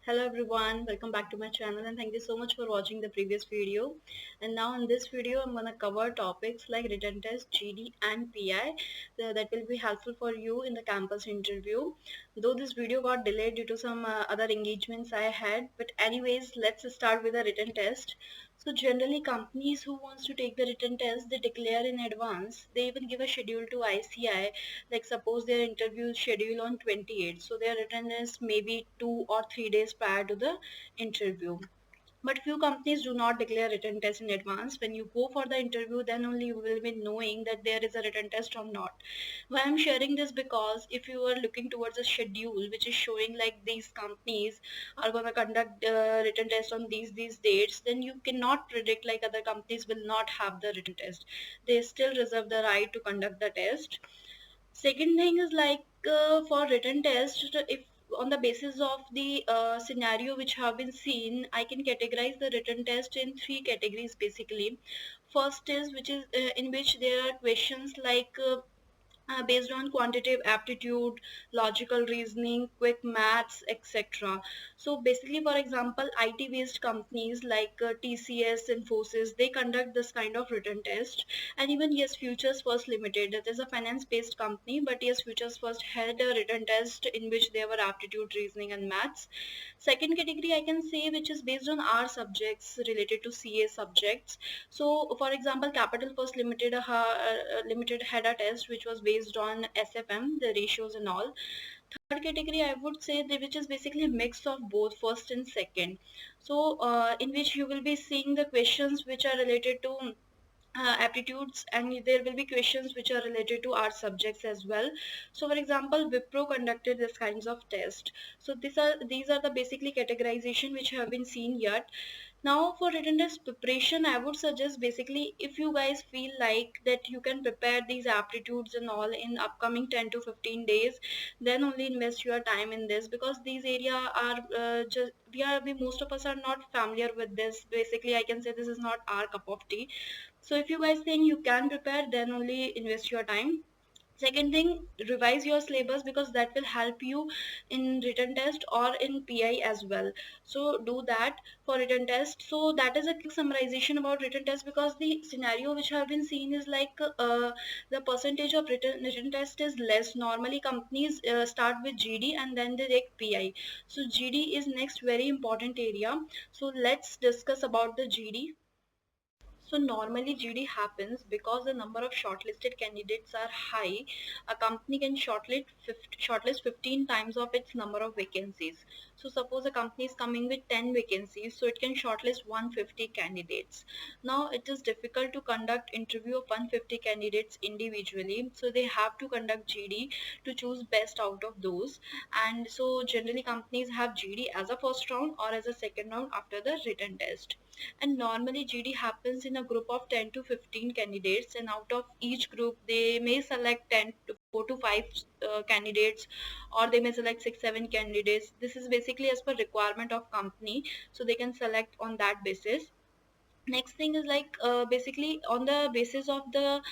Hello everyone, welcome back to my channel and thank you so much for watching the previous video. And now in this video I'm going to cover topics like written test, GD and PI that will be helpful for you in the campus interview. Though this video got delayed due to some other engagements I had, but anyways, let's start with the written test. So generally companies who wants to take the written test, they declare in advance. They even give a schedule to ICAI. Like suppose their interview is scheduled on 28th, so their written test maybe 2 or 3 days prior to the interview. But few companies do not declare written test in advance. When you go for the interview, then only you will be knowing that there is a written test or not. Why I'm sharing this, because if you are looking towards a schedule which is showing like these companies are going to conduct written test on these dates, then you cannot predict like other companies will not have the written test. They still reserve the right to conduct the test. Second thing is like for written test, if on the basis of the scenario which have been seen, I can categorize the written test in three categories basically. First is which is in which there are questions like based on quantitative aptitude, logical reasoning, quick maths, etc. So basically, for example, IT based companies like TCS, Infosys, they conduct this kind of written test. And even yes, Futures First Limited, that is a finance based company, but yes, Futures First had a written test in which there were aptitude, reasoning and maths. Second category I can say, which is based on our subjects related to CA subjects. So for example, Capital First Limited Limited had a test which was based on SFM, the ratios and all. Third category I would say which is basically a mix of both first and second. So in which you will be seeing the questions which are related to aptitudes, and there will be questions which are related to our subjects as well. So for example, Wipro conducted this kinds of test. So these are the basically categorization which have been seen yet. Now for written test preparation, I would suggest basically if you guys feel like that you can prepare these aptitudes and all in upcoming 10 to 15 days, then only invest your time in this, because these area are just we most of us are not familiar with this. Basically I can say this is not our cup of tea. So if you guys think you can prepare, then only invest your time. Second thing, revise your syllabus, because that will help you in written test or in PI as well. So do that for written test. So that is a quick summarization about written test, because the scenario which have been seen is like the percentage of written test is less. Normally companies start with GD and then they take PI. So GD is next very important area. So let's discuss about the GD. So normally GD happens because the number of shortlisted candidates are high. A company can shortlist 15 times of its number of vacancies. So suppose a company is coming with 10 vacancies, so it can shortlist 150 candidates. Now it is difficult to conduct interview of 150 candidates individually, so they have to conduct GD to choose best out of those. And so generally companies have GD as a first round or as a second round after the written test. And normally GD happens in a group of 10 to 15 candidates, and out of each group they may select 10 to 4 to 5 candidates, or they may select 6 7 candidates. This is basically as per requirement of company, so they can select on that basis. Next thing is like basically on the basis of the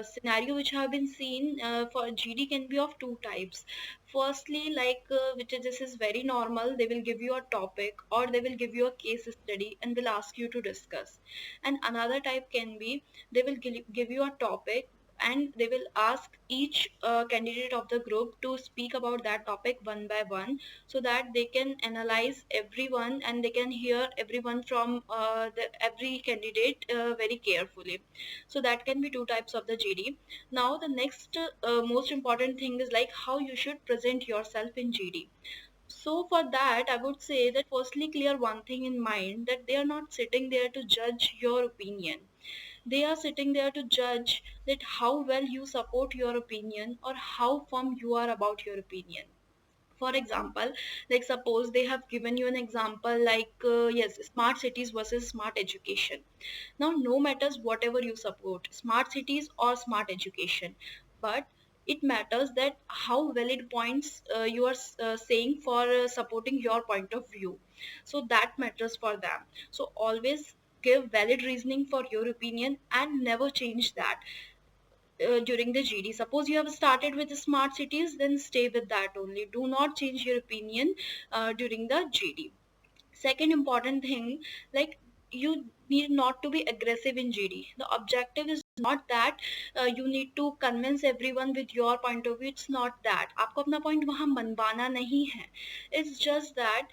scenario which have been seen, for GD can be of two types. Firstly, like which is this is very normal, they will give you a topic or they will give you a case study and will ask you to discuss. And another type can be they will give you a topic and they will ask each candidate of the group to speak about that topic one by one, so that they can analyze everyone and they can hear everyone from every candidate very carefully. So that can be two types of the GD. Now the next most important thing is like how you should present yourself in GD. So for that, I would say that firstly clear one thing in mind, that they are not sitting there to judge your opinion. They are sitting there to judge that how well you support your opinion or how firm you are about your opinion. For example, like suppose they have given you an example like yes, smart cities versus smart education. Now no matters whatever you support, smart cities or smart education, but it matters that how valid points you are saying for supporting your point of view. So that matters for them. So always give valid reasoning for your opinion and never change that. during the GD. Suppose you have started with the smart cities, then stay with that only. Do not change your opinion during the GD. Second important thing, like, you need not to be aggressive in GD. The objective is not that you need to convince everyone with your point of view. It's not that आपको अपना point वहाँ मनवाना नहीं है. It's just that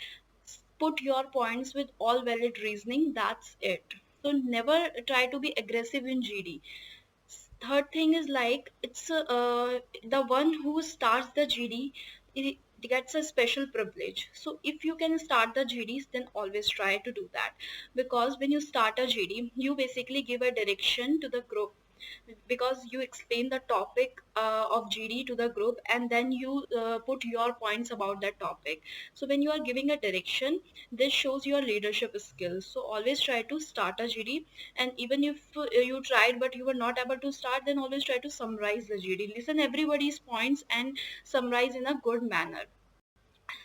put your points with all valid reasoning. That's it. So never try to be aggressive in GD. Third thing is, like, it's the one who starts the GD, it gets a special privilege. So if you can start the GDs, then always try to do that, because when you start a GD, you basically give a direction to the group, because you explain the topic of GD to the group, and then you put your points about that topic. So when you are giving a direction, this shows your leadership skills. So always try to start a GD, and even if you tried but you were not able to start, then always try to summarize the GD. Listen everybody's points and summarize in a good manner.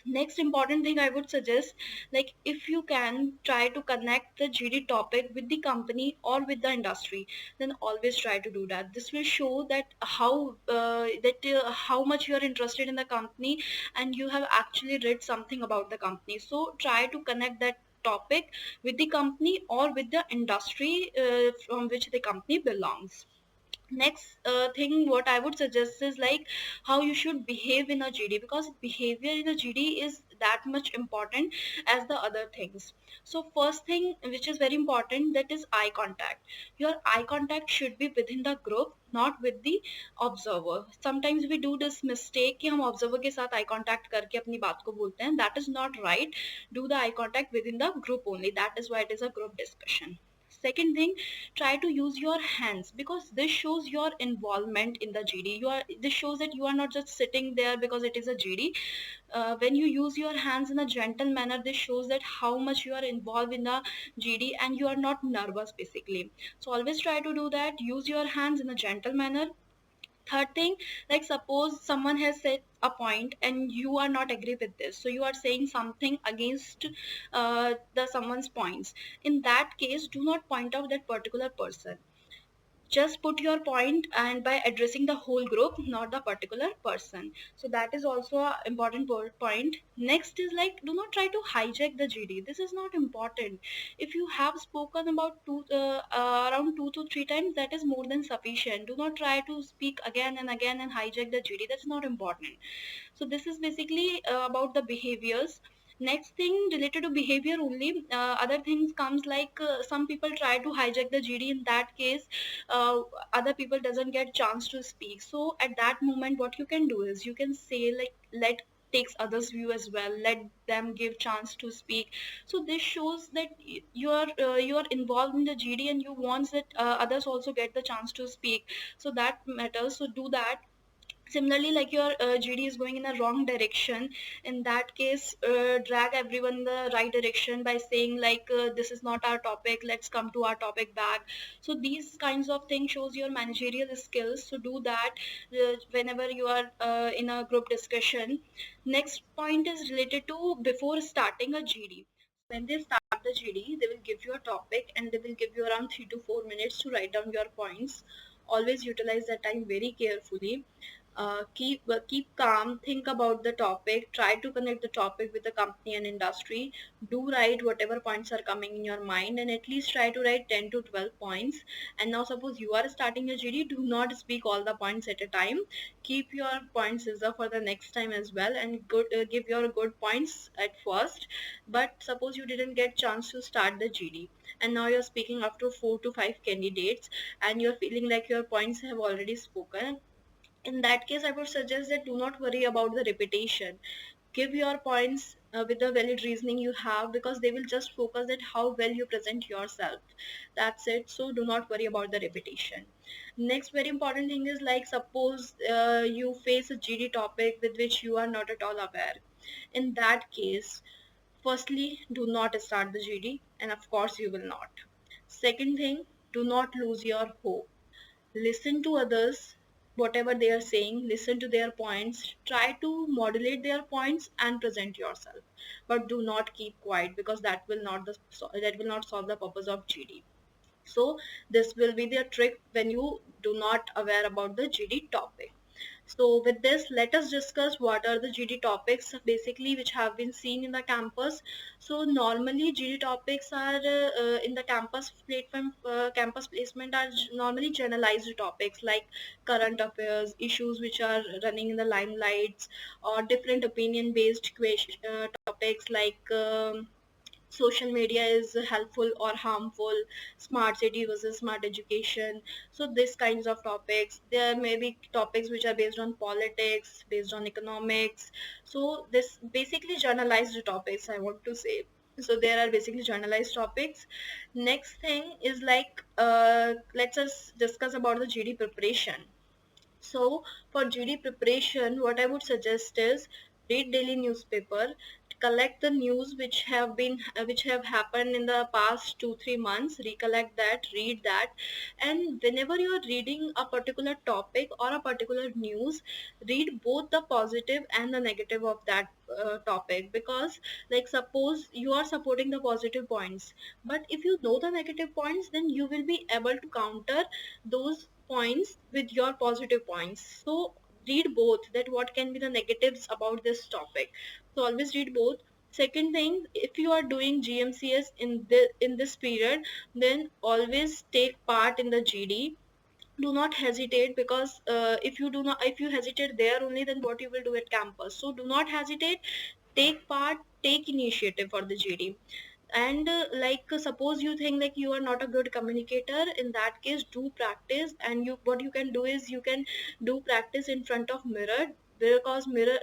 Next important thing I would suggest, like, if you can try to connect the GD topic with the company or with the industry, then always try to do that. This will show that how much you are interested in the company, and you have actually read something about the company. So try to connect that topic with the company or with the industry from which the company belongs. Next thing what I would suggest is, like, how you should behave in a GD, because behavior in a GD is that much important as the other things. So first thing which is very important, that is eye contact. Your eye contact should be within the group, not with the observer. Sometimes we do this mistake कि हम observer के साथ eye contact करके अपनी बात को बोलते हैं. That is not right. Do the eye contact within the group only. That is why it is a group discussion. Second thing, try to use your hands, because this shows your involvement in the GD. This shows that you are not just sitting there because it is a GD. When you use your hands in a gentle manner, this shows that how much you are involved in the GD and you are not nervous basically. So always try to do that. Use your hands in a gentle manner. Third thing, like, suppose someone has said a point and you are not agree with this, so you are saying something against the someone's points. In that case, do not point out that particular person. Just put your point, and by addressing the whole group, not the particular person. So that is also a important point. Next is, like, do not try to hijack the GD. This is not important. If you have spoken about around 2 to 3 times, that is more than sufficient. Do not try to speak again and again and hijack the GD. That's not important. So this is basically about the behaviors. Next thing related to behavior only, other things comes, like, some people try to hijack the GD. In that case, uh, other people doesn't get chance to speak. So at that moment, what you can do is, you can say, like, let takes others view as well, let them give chance to speak. So this shows that you are involved in the GD, and you want that others also get the chance to speak. So that matters. So do that. Similarly, like, your GD is going in a wrong direction. In that case, drag everyone in the right direction by saying, like, this is not our topic, let's come to our topic back. So these kinds of things shows your managerial skills. So do that whenever you are in a group discussion. Next point is related to before starting a GD. When they start the GD, they will give you a topic and they will give you around 3 to 4 minutes to write down your points. Always utilize that time very carefully. Keep calm, think about the topic, try to connect the topic with the company and industry. Do write whatever points are coming in your mind, and at least try to write 10 to 12 points. And now suppose you are starting a GD, do not speak all the points at a time. Keep your points reserved for the next time as well, and give your good points at first. But suppose you didn't get chance to start the GD, and now you're speaking after 4 to 5 candidates, and you're feeling like your points have already spoken. In that case, I would suggest that do not worry about the repetition. Give your points with the valid reasoning you have, because they will just focus at how well you present yourself. That's it. So do not worry about the repetition. Next very important thing is, like, suppose you face a GD topic with which you are not at all aware. In that case, firstly, do not start the GD, and of course you will not. Second thing, do not lose your hope. Listen to others, whatever they are saying, listen to their points, try to modulate their points and present yourself. But do not keep quiet, because that will not solve the purpose of GD. So this will be the trick when you do not aware about the GD topic. So with this, let us discuss what are the GD topics basically which have been seen in the campus. So normally GD topics are in the campus platform, campus placement are normally generalized topics like current affairs, issues which are running in the limelights, or different opinion based topics like social media is helpful or harmful, smart city versus smart education. So this kinds of topics. There may be topics which are based on politics, based on economics. So this basically generalized topics I want to say. So there are basically generalized topics. Next thing is like let's us discuss about the GD preparation. So for GD preparation, what I would suggest is read daily newspaper, collect the news which have happened in the past 2 3 months, recollect that, read that. And whenever you are reading a particular topic or a particular news, read both the positive and the negative of that topic. Because like suppose you are supporting the positive points, but if you know the negative points, then you will be able to counter those points with your positive points. So read both, that what can be the negatives about this topic. So always read both. Second thing, if you are doing GMCS in this period, then always take part in the GD. Do not hesitate, because if you hesitate there only, then what you will do at campus. So do not hesitate, take part, take initiative for the GD. And suppose you think like you are not a good communicator, in that case do practice. And you what you can do is you can do practice in front of mirror, because mirror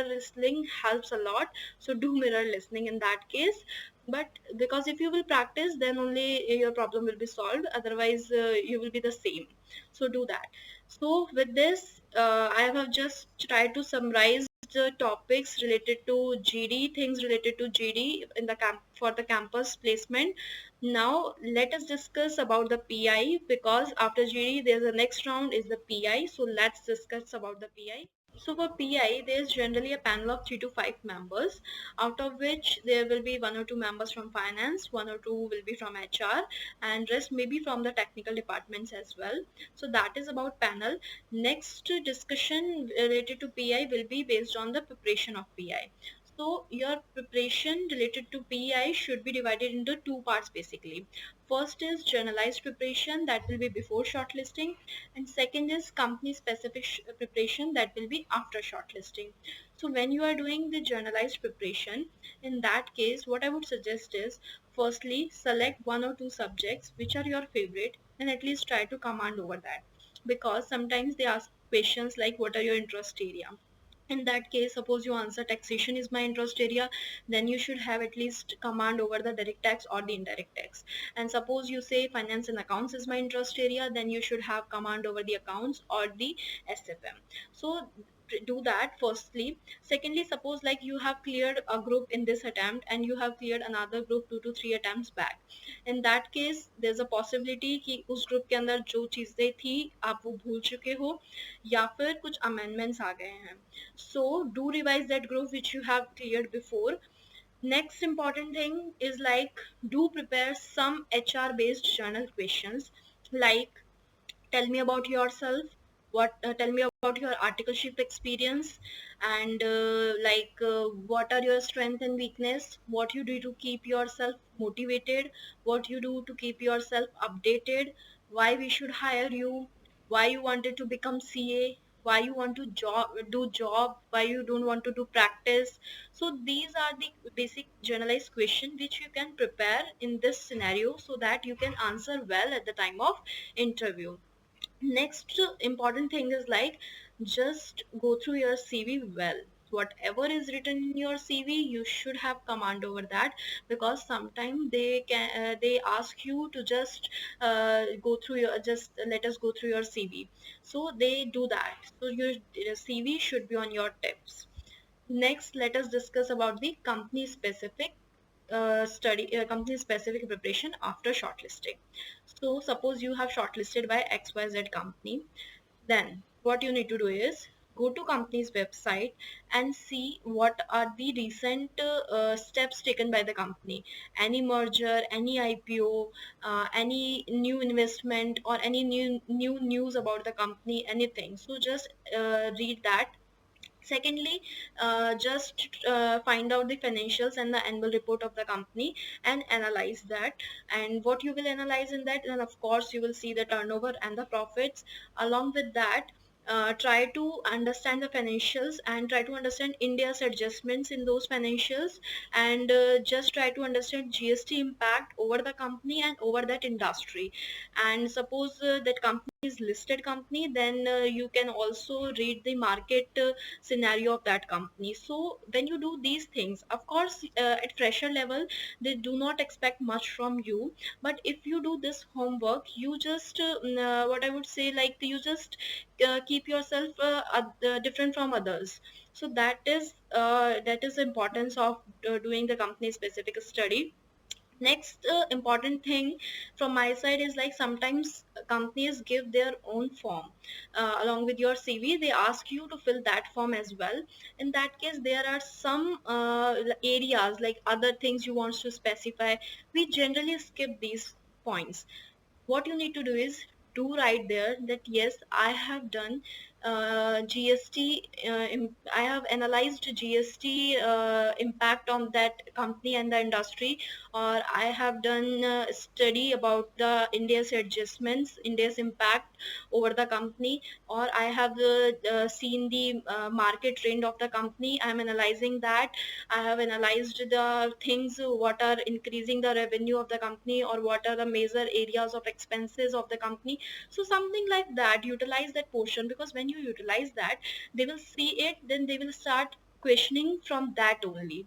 listening helps a lot. So do mirror listening in that case. But because if you will practice, then only your problem will be solved, otherwise you will be the same. So do that. So with this, I have just tried to summarize the topics related to GD, things related to GD in the camp for the campus placement. Now let us discuss about the PI, because after GD there's the next round is the PI. So let's discuss about the PI. So for PI, there's generally a panel of 3 to 5 members, out of which there will be 1 or 2 members from finance, 1 or 2 will be from HR, and rest may be from the technical departments as well. So that is about panel. Next discussion related to PI will be based on the preparation of PI. So your preparation related to PI should be divided into 2 parts basically. First is generalized preparation, that will be before shortlisting, and second is company specific preparation, that will be after shortlisting. So when you are doing the generalized preparation, in that case what I would suggest is, firstly select 1 or 2 subjects which are your favorite, and at least try to command over that. Because sometimes they ask questions like what are your interest area. In that case, suppose you answer taxation is my interest area, then you should have at least command over the direct tax or the indirect tax. And suppose you say finance and accounts is my interest area, then you should have command over the accounts or the SFM. So do that firstly. Secondly, suppose like you have cleared a group in this attempt and you have cleared another group 2 to 3 attempts back. In that case, there's a possibility कि उस group के अंदर जो चीजें थी आप वो भूल चुके हो, या फिर कुछ amendments आ गए हैं. So do revise that group which you have cleared before. Next important thing is like do prepare some HR based journal questions, like tell me about yourself, tell me about your articleship experience, and what are your strength and weakness, what you do to keep yourself motivated, what you do to keep yourself updated, why we should hire you, why you wanted to become CA, why you want to do job, why you don't want to do practice. So these are the basic generalized question which you can prepare in this scenario, so that you can answer well at the time of interview. Next important thing is like just go through your CV well. Whatever is written in your CV, you should have command over that. Because sometimes they ask you to just go through your just let us go through your CV. So they do that. So your CV should be on your tips. Next, let us discuss about the company specific preparation after shortlisting. So suppose you have shortlisted by XYZ company, then what you need to do is go to company's website and see what are the recent steps taken by the company, any merger, any IPO, any new investment, or any new news about the company, anything. So just read that. Secondly, just find out the financials and the annual report of the company and analyze that. And what you will analyze in that, then of course you will see the turnover and the profits. Along with that, try to understand the financials and try to understand India's adjustments in those financials, and just try to understand GST impact over the company and over that industry. And suppose that company is listed company, then you can also read the market scenario of that company. So when you do these things, of course, at fresher level, they do not expect much from you. But if you do this homework, you just what I would say, like, you just keep yourself different from others. So that is the importance of doing the company specific study. Next important thing from my side is, like, sometimes companies give their own form along with your CV. They ask you to fill that form as well. In that case, there are some areas, like other things you want to specify. We generally skip these points. What you need to do is do write there that yes, I have done GST, I have analyzed GST impact on that company and the industry, or I have done study about the India's adjustments, India's impact over the company, or I have seen the market trend of the company. I am analyzing that. I have analyzed the things what are increasing the revenue of the company, or what are the major areas of expenses of the company. So something like that, utilize that portion, because when you utilize that, they will see it, then they will start questioning from that only,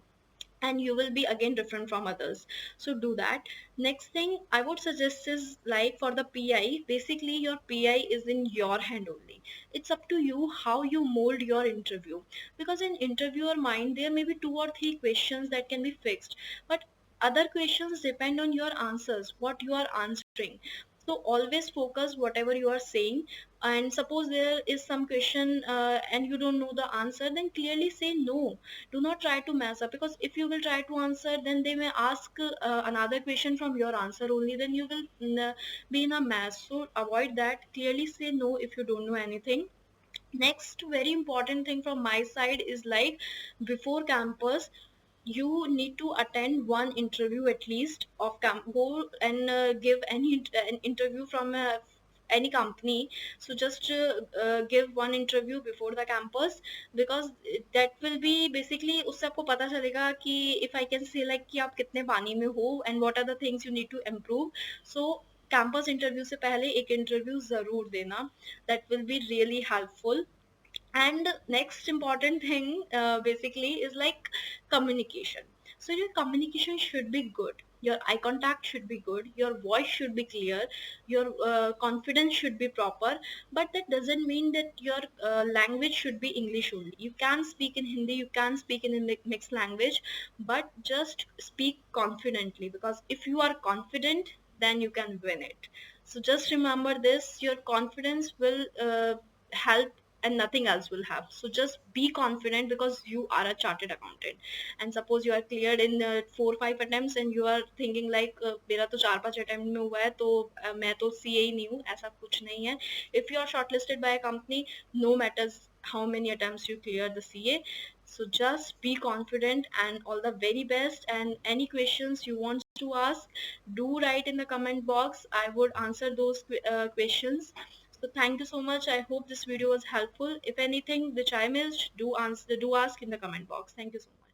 and you will be again different from others. So do that. Next thing I would suggest is, like, for the PI, basically your PI is in your hand only. It's up to you how you mold your interview, because in interviewer mind there may be two or three questions that can be fixed, but other questions depend on your answers, what you are answering. So always focus whatever you are saying. And suppose there is some question and you don't know the answer, then clearly say no. Do not try to mess up, because if you will try to answer, then they may ask another question from your answer only, then you will be in a mess. So avoid that. Clearly say no if you don't know anything. Next very important thing from my side is, like, before campus, you need to attend one interview at least of go and give an interview from any company. So just give one interview before the campus, because that will be basically, उससे आपको पता चलेगा कि, if I can say, like, कि आप कितने पानी में हो and what are the things you need to improve. So campus interview से पहले एक interview जरूर देना. That will be really helpful. And next important thing basically is, like, communication. So your communication should be good, your eye contact should be good, your voice should be clear, your confidence should be proper. But that doesn't mean that your language should be English only. You can speak in Hindi, you can speak in a mixed language, but just speak confidently, because if you are confident, then you can win it. So just remember this, your confidence will help, and nothing else will have. So just be confident, because you are a chartered accountant. And suppose you are cleared in 4 or 5 attempts, and you are thinking, like, मेरा तो 4 5 attempt में हुआ है, तो मैं तो CA ही नहीं हूँ, ऐसा कुछ नहीं है. If you are shortlisted by a company, no matters how many attempts you clear the CA. So just be confident, and all the very best. And any questions you want to ask, do write in the comment box. I would answer those questions. So thank you so much. I hope this video was helpful. If anything which I missed, do ask in the comment box. Thank you so much.